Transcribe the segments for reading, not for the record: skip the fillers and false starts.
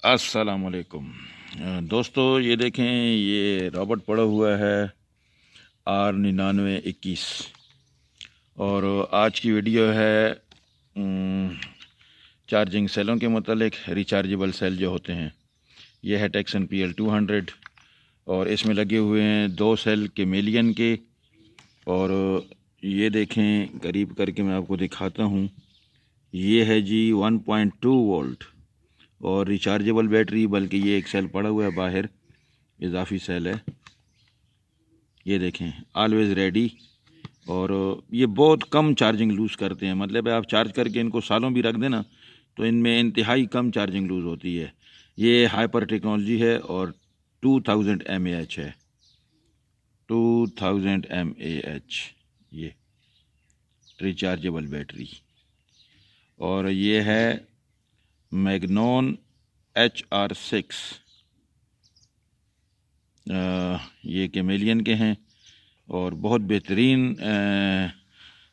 अस्सलाम वालेकुम दोस्तों, ये देखें, ये रॉबर्ट पड़ा हुआ है R9921 और आज की वीडियो है चार्जिंग सेलों के मतलब रिचार्जेबल सेल जो होते हैं। ये है टेक्सन PL200 और इसमें लगे हुए हैं 2 सेल कैमेलियन के। और ये देखें, करीब करके मैं आपको दिखाता हूँ। ये है जी 1.2 वोल्ट और रिचार्जेबल बैटरी, बल्कि ये एक सेल पड़ा हुआ है बाहर, इजाफी सेल है। ये देखें, ऑलवेज़ रेडी। और ये बहुत कम चार्जिंग लूज़ करते हैं, मतलब आप चार्ज करके इनको सालों भी रख देना तो इनमें इंतहाई कम चार्जिंग लूज़ होती है। ये हाइपर टेक्नोलॉजी है और 2000 mAh है, 2000 mAh ये रिचार्जेबल बैटरी। और ये है मैग्नोन HR6, ये कैमेलियन के हैं और बहुत बेहतरीन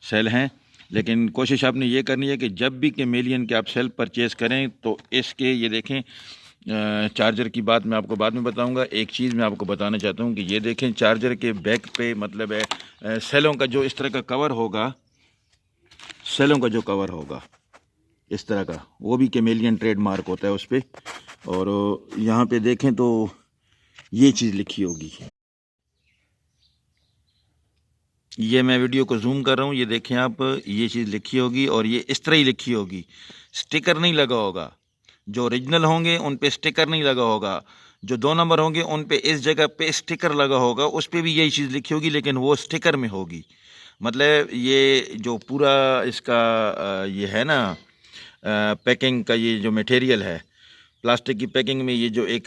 सेल हैं। लेकिन कोशिश आपने ये करनी है कि जब भी कैमेलियन के आप सेल परचेज़ करें तो इसके, ये देखें, चार्जर की बात मैं आपको बाद में बताऊंगा। एक चीज़ मैं आपको बताना चाहता हूं कि ये देखें, चार्जर के बैक पे मतलब है सेलों का जो इस तरह का कवर होगा, सेलों का जो कवर होगा इस तरह का, वो भी कैमेलियन ट्रेडमार्क होता है उस पर। और यहाँ पे देखें तो ये चीज़ लिखी होगी। ये मैं वीडियो को जूम कर रहा हूँ, ये देखें आप, ये चीज़ लिखी होगी और ये इस तरह ही लिखी होगी, स्टिकर नहीं लगा होगा। जो ओरिजिनल होंगे उन पे स्टिकर नहीं लगा होगा, जो 2 नंबर होंगे उन पे इस जगह पे स्टिकर लगा होगा, उस पे भी यही चीज़ लिखी होगी, लेकिन वो स्टिकर में होगी। मतलब ये जो पूरा इसका ये है ना, पैकिंग का ये जो मटेरियल है, प्लास्टिक की पैकिंग में ये जो एक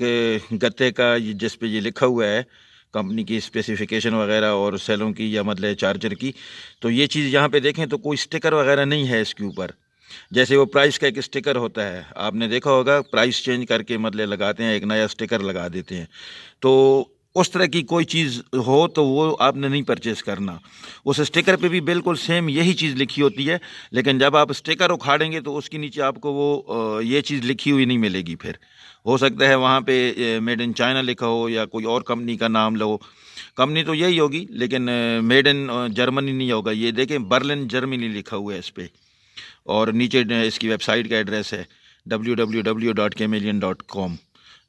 गत्ते का ये जिस पे ये लिखा हुआ है कंपनी की स्पेसिफिकेशन वगैरह और सेलों की या मतलब चार्जर की, तो ये चीज़ यहाँ पे देखें तो कोई स्टिकर वगैरह नहीं है इसके ऊपर। जैसे वो प्राइस का एक स्टिकर होता है, आपने देखा होगा, प्राइस चेंज करके मतलब लगाते हैं, एक नया स्टिकर लगा देते हैं। तो उस तरह की कोई चीज़ हो तो वो आपने नहीं परचेज़ करना। उस स्टिकर पे भी बिल्कुल सेम यही चीज़ लिखी होती है, लेकिन जब आप स्टिकर उखाड़ेंगे तो उसके नीचे आपको वो ये चीज़ लिखी हुई नहीं मिलेगी। फिर हो सकता है वहाँ पे मेड इन चाइना लिखा हो या कोई और कंपनी का नाम लो। कंपनी तो यही होगी, लेकिन मेड इन जर्मनी नहीं होगा। ये देखें, बर्लिन जर्मनी लिखा हुआ है इस पर और नीचे इसकी वेबसाइट का एड्रेस है www.chameleon.com।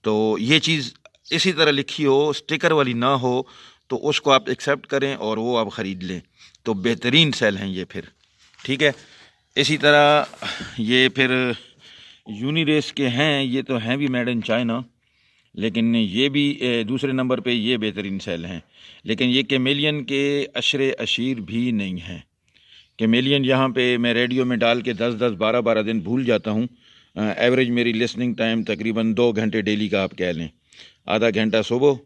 तो ये चीज़ इसी तरह लिखी हो, स्टिकर वाली ना हो, तो उसको आप एक्सेप्ट करें और वो आप ख़रीद लें, तो बेहतरीन सेल हैं ये फिर। ठीक है, इसी तरह ये फिर यूनिरेस के हैं, ये तो हैं भी मेड इन चाइना, लेकिन ये भी दूसरे नंबर पे ये बेहतरीन सेल हैं। लेकिन ये कैमेलियन के अशरे अशीर भी नहीं हैं। कैमेलियन यहाँ पे मैं रेडियो में डाल के 10-10, 12-12 दिन भूल जाता हूँ। एवरेज मेरी लिसनिंग टाइम तकरीबन 2 घंटे डेली का आप कह लें। आधा घंटा सुबह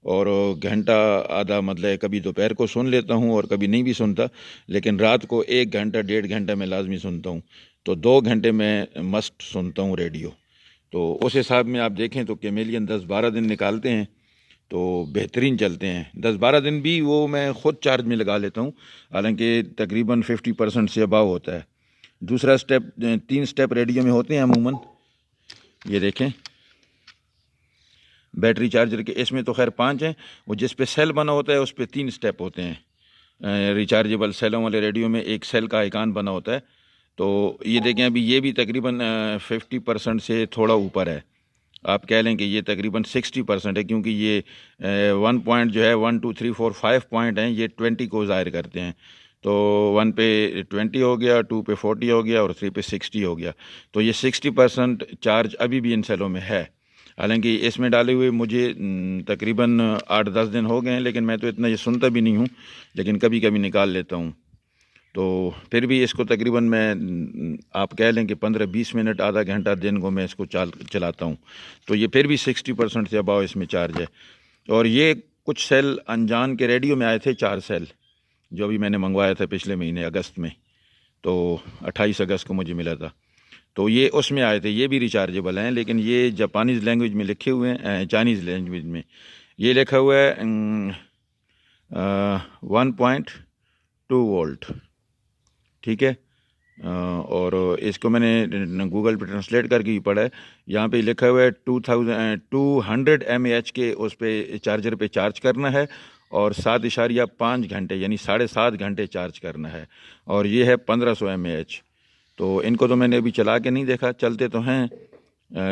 और घंटा आधा मतलब कभी दोपहर को सुन लेता हूँ और कभी नहीं भी सुनता, लेकिन रात को 1 घंटा 1.5 घंटा मैं लाजमी सुनता हूँ। तो 2 घंटे मैं मस्ट सुनता हूँ रेडियो। तो उस हिसाब में आप देखें तो कैमेलियन 10-12 दिन निकालते हैं तो बेहतरीन चलते हैं। 10-12 दिन भी वो मैं ख़ुद चार्ज में लगा लेता हूँ, हालांकि तकरीबन 50% से अबाव होता है। दूसरा स्टेप, 3 स्टेप रेडियो में होते हैं अमूमन। ये देखें, बैटरी चार्जर के इसमें तो खैर 5 हैं, वो जिस पे सेल बना होता है उस पर 3 स्टेप होते हैं। रिचार्जेबल सेलों वाले रेडियो में एक सेल का आइकान बना होता है। तो ये देखें, अभी ये भी तकरीबन 50% से थोड़ा ऊपर है। आप कह लें कि ये तकरीबन 60% है, क्योंकि ये 1 पॉइंट जो है 1 2 3 4 5 पॉइंट हैं, ये 20 को ज़ाहिर करते हैं। तो 1 पे 20 हो गया, 2 पे 40 हो गया और 3 पे 60 हो गया। तो ये 60% चार्ज अभी भी इन सेलों में है। हालांकि इसमें डाले हुए मुझे तकरीबन 8-10 दिन हो गए हैं, लेकिन मैं तो इतना ये सुनता भी नहीं हूँ, लेकिन कभी कभी निकाल लेता हूँ। तो फिर भी इसको तकरीबन मैं आप कह लें कि 15-20 मिनट, आधा घंटा दिन को मैं इसको चलाता हूँ। तो ये फिर भी 60% से अबाव इसमें चार्ज है। और ये कुछ सेल अनजान के रेडियो में आए थे, 4 सेल, जो भी मैंने मंगवाया था पिछले महीने अगस्त में, तो 28 अगस्त को मुझे मिला था। तो ये उसमें आए थे, ये भी रिचार्जेबल हैं, लेकिन ये जापानीज़ लैंग्वेज में लिखे हुए हैं, चाइनीज़ लैंग्वेज में ये लिखा हुआ है 1.2 वोल्ट। ठीक है, اور اس کو میں نے گوگل پہ ٹرانسلیٹ کر کے ہی پڑھا ہے. یہاں پہ لکھا ہوا ہے 200 mAh کے اس پہ چارجر پہ چارج کرنا ہے اور 7.5 گھنٹے یعنی 7.5 گھنٹے چارج کرنا ہے, اور یہ ہے 1500 mAh. تو ان کو تو میں نے ابھی چلا کے نہیں دیکھا, چلتے تو ہیں,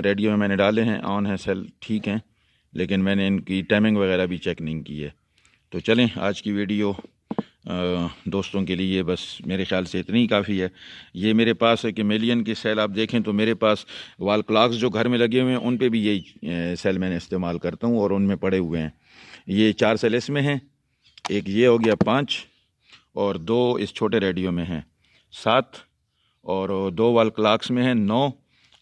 ریڈیو میں میں نے ڈالے ہیں, آن ہیں, سیل ٹھیک ہیں, لیکن میں نے ان کی ٹائمنگ وغیرہ بھی چیک نہیں کی ہے. تو چلیں آج کی ویڈیو دوستوں کے لیے بس میرے خیال سے اتنی ہی کافی ہے. یہ میرے پاس ہے کہ میلین کے سیل آپ دیکھیں تو میرے پاس وال کلاکس جو گھر میں لگے ہوئے ہیں ان پہ بھی یہی سیل میں نے استعمال کرتا ہوں, اور ان میں پڑے ہوئے ہیں. یہ 4 سیل اس میں ہیں, ایک یہ ہو گیا 5, اور 2 اس چھوٹے ریڈیو میں ہیں 7, اور 2 وال کلاکس میں ہیں 9,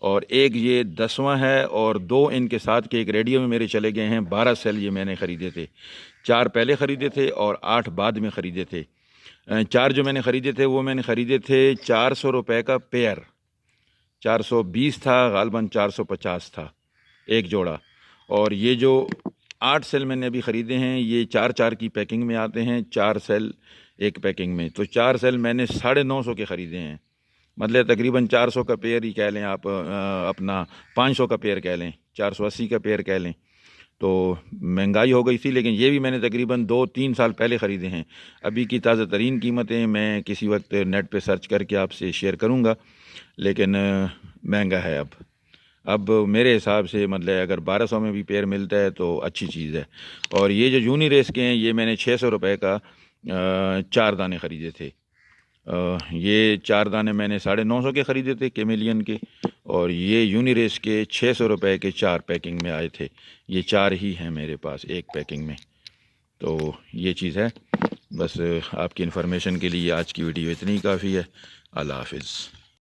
اور ایک یہ 10واں ہے, اور 2 ان کے ساتھ کے ایک ریڈیو میں میرے چلے گئے ہیں 12 سیل. یہ میں نے خریدے تھے, 4 پہلے خریدے تھے اور 8 بعد میں خریدے تھے. 4 جو میں نے خریدے تھے وہ میں نے خریدے تھے 400 روپے کا پیئر, 420 تھا غالباً, 450 تھا ایک جوڑا. اور یہ جو 8 سیل میں نے ابھی خریدے ہیں یہ 4 کی پیکنگ میں آتے ہیں, 4 سیل ایک پیکنگ میں. تو 4 سیل میں نے 950 کے خریدے ہیں, مطلب تقریباً 400 کا پیئر ہی کہہ لیں آپ, اپنا 500 کا پیئر کہہ لیں, 480 کا پیئر کہہ لیں. تو مہنگائی ہو گئی تھی, لیکن یہ بھی میں نے تقریباً 2-3 سال پہلے خریدے ہیں. ابھی کی تازہ ترین قیمتیں میں کسی وقت نیٹ پہ سرچ کر کے آپ سے شیئر کروں گا, لیکن مہنگا ہے اب میرے حساب سے. مطلب اگر 1200 میں بھی پیئر ملتا ہے تو اچھی چیز ہے. اور یہ جو یونی ریس کے ہیں یہ میں نے 600 روپے کا 4 دانے خریدے تھے. یہ 4 دانے میں نے 950 کے خریدے تھے کیمیلین کے, اور یہ یونی ریس کے 600 روپے کے 4 پیکنگ میں آئے تھے. یہ 4 ہی ہیں میرے پاس ایک پیکنگ میں. تو یہ چیز ہے, بس آپ کی انفارمیشن کے لیے آج کی ویڈیو اتنی ہی کافی ہے. اللہ حافظ.